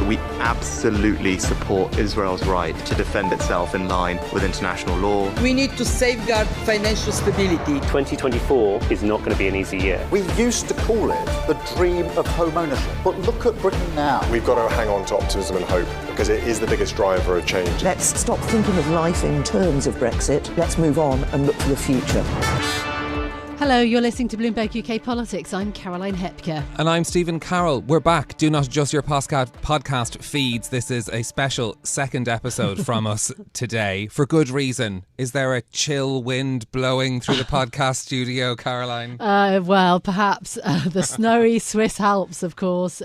we absolutely support Israel's right to defend itself in line with international law. We need to safeguard financial stability. 2024 is not going to be an easy year. We used to call it the dream of home ownership, but look at Britain now. We've got to hang on to optimism and hope because it is the biggest driver of change. Let's stop thinking of life in terms of Brexit. Let's move on and look for the future. Hello, you're listening to Bloomberg UK Politics. I'm Caroline Hepker. And I'm Stephen Carroll. We're back. Do not adjust your podcast feeds. This is a special second episode from us today for good reason. Is there a chill wind blowing through the podcast studio, Caroline? Well, perhaps the snowy Swiss Alps, of course.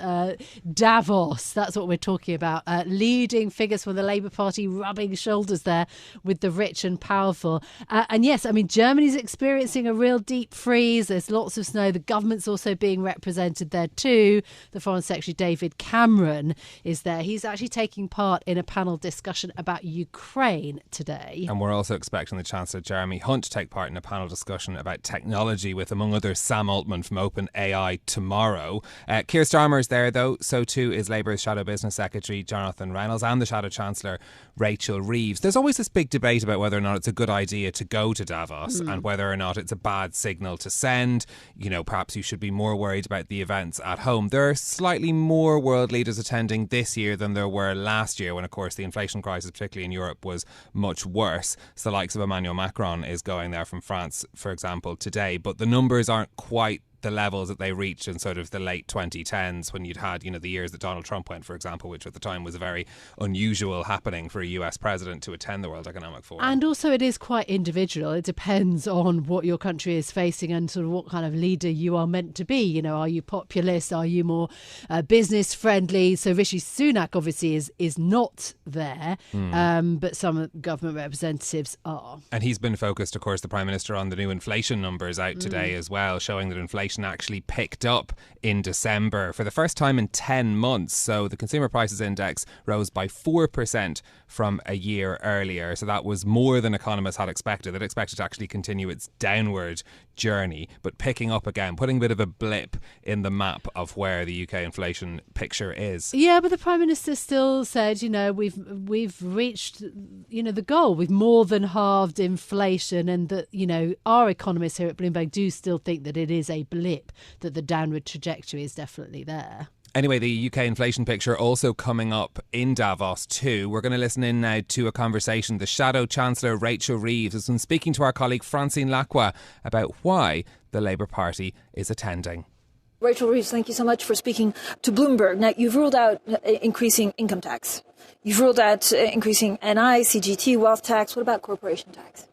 Davos, that's what we're talking about. Leading figures from the Labour Party rubbing shoulders there with the rich and powerful. And yes, I mean, Germany's experiencing a real deep freeze. There's lots of snow. The government's also being represented there too. The Foreign Secretary David Cameron is there. He's actually taking part in a panel discussion about Ukraine today. And we're also expecting the Chancellor Jeremy Hunt to take part in a panel discussion about technology with, among others, Sam Altman from OpenAI tomorrow. Keir Starmer's there though. So too is Labour's Shadow Business Secretary Jonathan Reynolds and the Shadow Chancellor Rachel Reeves. There's always this big debate about whether or not it's a good idea to go to Davos and whether or not it's a bad signal to send. You know, perhaps you should be more worried about the events at home. There are slightly more world leaders attending this year than there were last year when, of course, the inflation crisis, particularly in Europe, was much worse. So the likes of Emmanuel Macron is going there from France, for example, today. But the numbers aren't quite the levels that they reached in sort of the late 2010s when you'd had, you know, the years that Donald Trump went, for example, which at the time was a very unusual happening for a US president to attend the World Economic Forum. And also it is quite individual. It depends on what your country is facing and sort of what kind of leader you are meant to be. You know, are you populist? Are you more business friendly? So Rishi Sunak obviously is not there, but some government representatives are. And he's been focused, of course, the Prime Minister, on the new inflation numbers out today as well, showing that inflation actually picked up in December for the first time in 10 months. So the Consumer Prices Index rose by 4% from a year earlier. So that was more than economists had expected. They'd expected to actually continue its downward journey, but picking up again, putting a bit of a blip in the map of where the UK inflation picture is. Yeah, but the Prime Minister still said, you know, we've reached, you know, the goal. We've more than halved inflation, and that, you know, our economists here at Bloomberg do still think that it is a blip, that the downward trajectory is definitely there. Anyway, the UK inflation picture also coming up in Davos too. We're going to listen in now to a conversation the Shadow Chancellor Rachel Reeves has been speaking to our colleague Francine Lacqua about why the Labour Party is attending. Rachel Reeves, thank you so much for speaking to Bloomberg. Now, you've ruled out increasing income tax. You've ruled out increasing NI, CGT, wealth tax. What about corporation tax?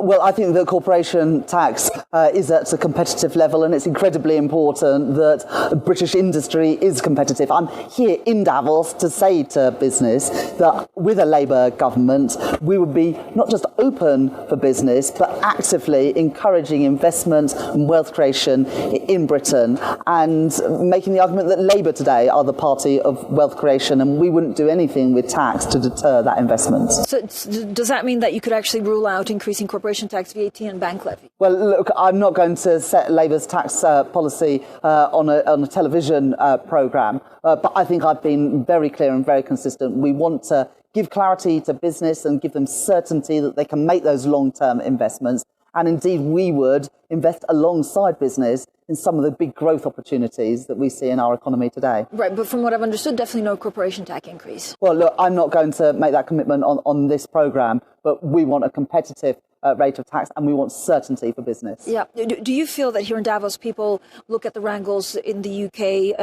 Well, I think that corporation tax is at a competitive level, and it's incredibly important that British industry is competitive. I'm here in Davos to say to business that with a Labour government, we would be not just open for business, but actively encouraging investment and wealth creation in Britain, and making the argument that Labour today are the party of wealth creation, and we wouldn't do anything with tax to deter that investment. So does that mean that you could actually rule out increasing corporation tax, VAT and bank levy? Well, look, I'm not going to set Labour's tax policy on a television programme, but I think I've been very clear and very consistent. We want to give clarity to business and give them certainty that they can make those long-term investments. And indeed, we would invest alongside business in some of the big growth opportunities that we see in our economy today. Right, but from what I've understood, definitely no corporation tax increase. Well, look, I'm not going to make that commitment on this programme, but we want a competitive rate of tax, and we want certainty for business. Yeah. Do you feel that here in Davos, people look at the wrangles in the UK,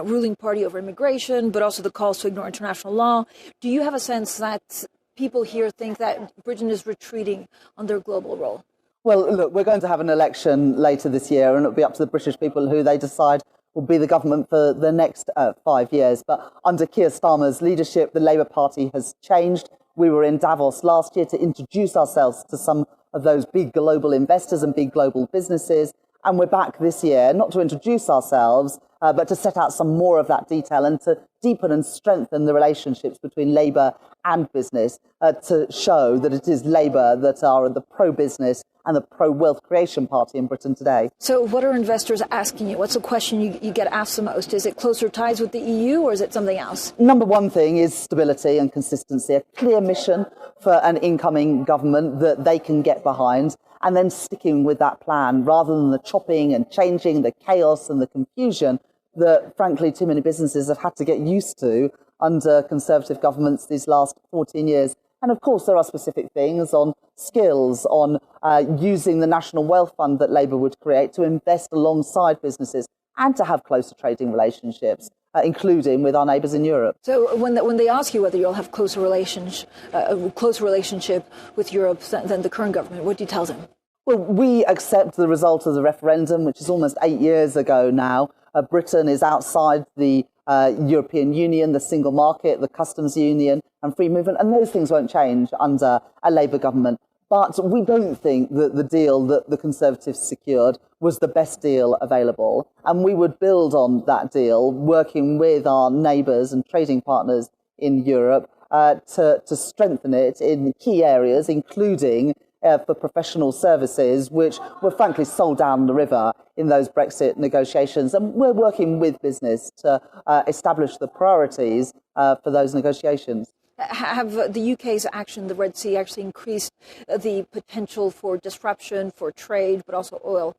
ruling party over immigration, but also the calls to ignore international law? Do you have a sense that people here think that Britain is retreating on their global role? Well, look, we're going to have an election later this year, and it'll be up to the British people who they decide will be the government for the next 5 years. But under Keir Starmer's leadership, the Labour Party has changed. We were in Davos last year to introduce ourselves to some of those big global investors and big global businesses. And we're back this year, not to introduce ourselves, but to set out some more of that detail and to deepen and strengthen the relationships between Labour and business, to show that it is Labour that are the pro-business and the pro-wealth creation party in Britain today. So what are investors asking you? What's the question you get asked the most? Is it closer ties with the EU or is it something else? Number one thing is stability and consistency, a clear mission for an incoming government that they can get behind, and then sticking with that plan rather than the chopping and changing, the chaos and the confusion that, frankly, too many businesses have had to get used to under Conservative governments these last 14 years. And of course, there are specific things on skills, on using the National Wealth Fund that Labour would create to invest alongside businesses and to have closer trading relationships, including with our neighbours in Europe. So when they ask you whether you'll have a closer relationship with Europe than the current government, what do you tell them? Well, we accept the result of the referendum, which is almost 8 years ago now. Britain is outside the European Union, the single market, the customs union and free movement, and those things won't change under a Labour government. But we don't think that the deal that the Conservatives secured was the best deal available, and we would build on that deal, working with our neighbours and trading partners in Europe to strengthen it in key areas, including for professional services, which were frankly sold down the river in those Brexit negotiations. And we're working with business to establish the priorities for those negotiations. Have the UK's action in the Red Sea actually increased the potential for disruption for trade, but also oil?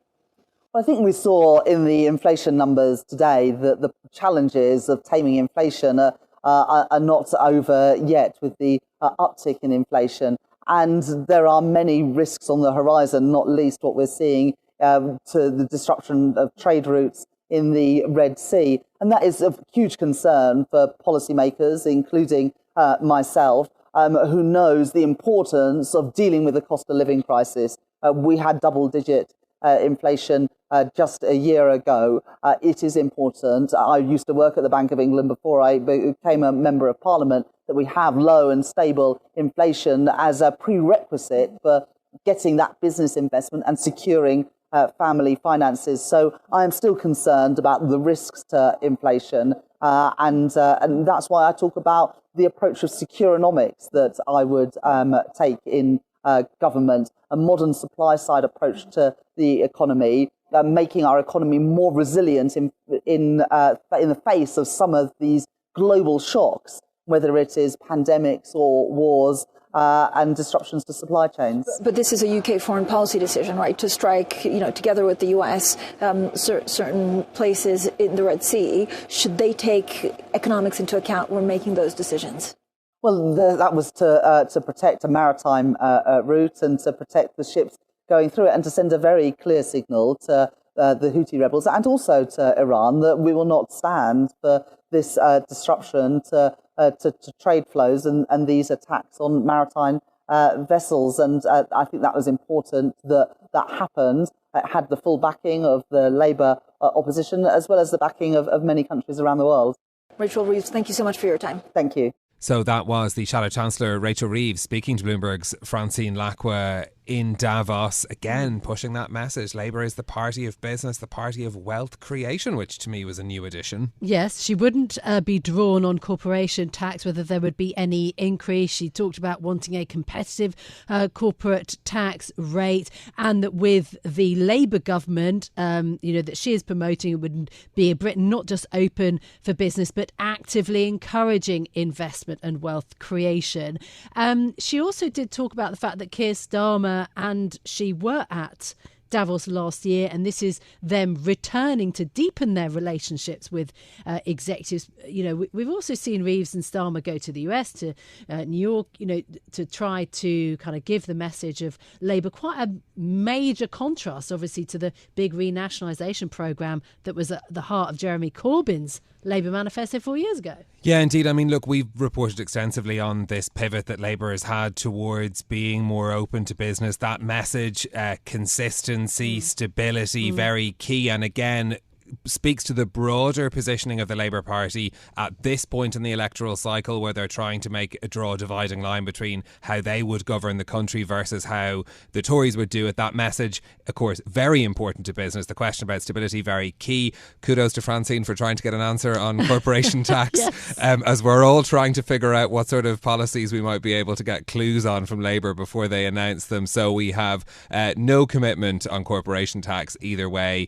Well, I think we saw in the inflation numbers today that the challenges of taming inflation are not over yet with the uptick in inflation. And there are many risks on the horizon, not least what we're seeing to the disruption of trade routes in the Red Sea. And that is of huge concern for policymakers, including myself, who knows the importance of dealing with the cost of living crisis. We had double-digit inflation just a year ago. It is important. I used to work at the Bank of England before I became a Member of Parliament, that we have low and stable inflation as a prerequisite for getting that business investment and securing family finances. So I am still concerned about the risks to inflation, and that's why I talk about the approach of securonomics that I would take in government, a modern supply-side approach to the economy, making our economy more resilient in the face of some of these global shocks, whether it is pandemics or wars and disruptions to supply chains. But this is a UK foreign policy decision, right, to strike, together with the US, certain places in the Red Sea. Should they take economics into account when making those decisions? Well, that was to protect a maritime route and to protect the ships going through it, and to send a very clear signal to the Houthi rebels and also to Iran that we will not stand for this disruption to trade flows and these attacks on maritime vessels. And I think that was important that happened. It had the full backing of the Labour opposition, as well as the backing of many countries around the world. Rachel Reeves, thank you so much for your time. Thank you. So that was the Shadow Chancellor Rachel Reeves speaking to Bloomberg's Francine Lacqua in Davos, again pushing that message. Labour is the party of business, the party of wealth creation, which to me was a new addition. Yes, she wouldn't be drawn on corporation tax, whether there would be any increase. She talked about wanting a competitive corporate tax rate, and that with the Labour government, that she is promoting, it would be a Britain not just open for business, but actively encouraging investment and wealth creation. She also did talk about the fact that Keir Starmer and she were at Davos last year, and this is them returning to deepen their relationships with executives. We've also seen Reeves and Starmer go to the US, to New York, to try to kind of give the message of Labour, quite a major contrast, obviously, to the big renationalisation programme that was at the heart of Jeremy Corbyn's Labour manifesto 4 years ago. Yeah, indeed. I mean, look, we've reported extensively on this pivot that Labour has had towards being more open to business. That message, consistency, stability, very key. And again, speaks to the broader positioning of the Labour Party at this point in the electoral cycle, where they're trying to draw a dividing line between how they would govern the country versus how the Tories would do it. That message, of course, very important to business. The question about stability, very key. Kudos to Francine for trying to get an answer on corporation tax, yes. As we're all trying to figure out what sort of policies we might be able to get clues on from Labour before they announce them. So we have no commitment on corporation tax either way.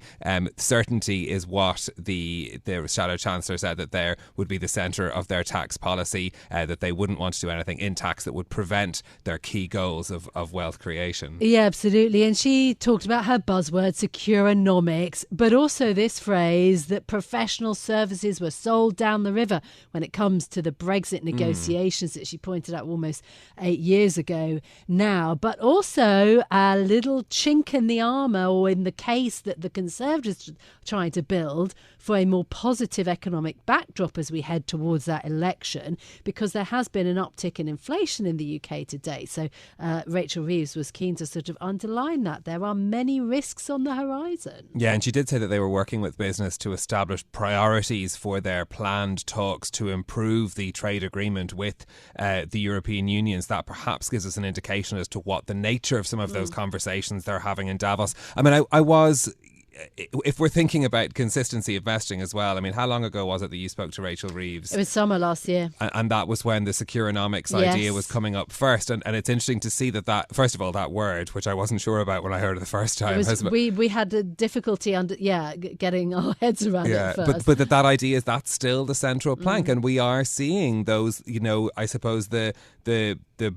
Certainty is what the Shadow Chancellor said, that there would be the centre of their tax policy, that they wouldn't want to do anything in tax that would prevent their key goals of wealth creation. Yeah, absolutely. And she talked about her buzzword, securonomics, but also this phrase that professional services were sold down the river when it comes to the Brexit negotiations that she pointed out almost 8 years ago now. But also a little chink in the armour, or in the case that the Conservatives are trying to build for a more positive economic backdrop as we head towards that election, because there has been an uptick in inflation in the UK today. So Rachel Reeves was keen to sort of underline that there are many risks on the horizon. Yeah, and she did say that they were working with business to establish priorities for their planned talks to improve the trade agreement with the European Union. So that perhaps gives us an indication as to what the nature of some of those conversations they're having in Davos. I mean, I was... If we're thinking about consistency of messaging as well, I mean, how long ago was it that you spoke to Rachel Reeves? It was summer last year. And that was when the securonomics idea was coming up first. And it's interesting to see that, first of all, that word, which I wasn't sure about when I heard it the first time. We had a difficulty getting our heads around it at first. But that idea is that's still the central plank. And we are seeing those, I suppose the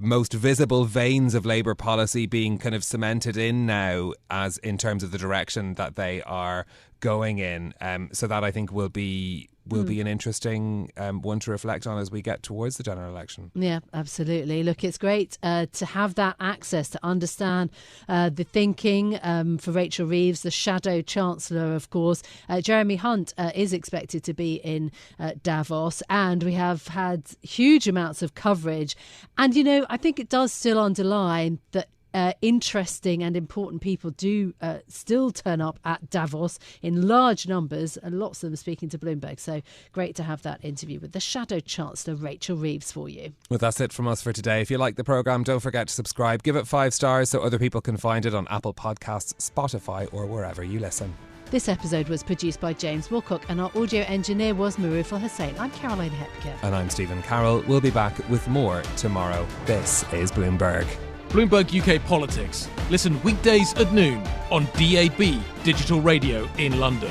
most visible veins of Labour policy being kind of cemented in now, as in terms of the direction that they are going in. So that, I think, will be an interesting one to reflect on as we get towards the general election. Yeah, absolutely. Look, it's great to have that access, to understand the thinking for Rachel Reeves, the Shadow Chancellor, of course. Jeremy Hunt is expected to be in Davos, and we have had huge amounts of coverage. And, I think it does still underline that interesting and important people do still turn up at Davos in large numbers, and lots of them speaking to Bloomberg. So great to have that interview with the Shadow Chancellor Rachel Reeves for you. Well, that's it from us for today. If you like the programme, don't forget to subscribe. Give it 5 stars so other people can find it on Apple Podcasts, Spotify, or wherever you listen. This episode was produced by James Wilcock, and our audio engineer was Maruf Hussain. I'm Caroline Hepker. And I'm Stephen Carroll. We'll be back with more tomorrow. This is Bloomberg. Bloomberg UK Politics. Listen weekdays at noon on DAB Digital Radio in London.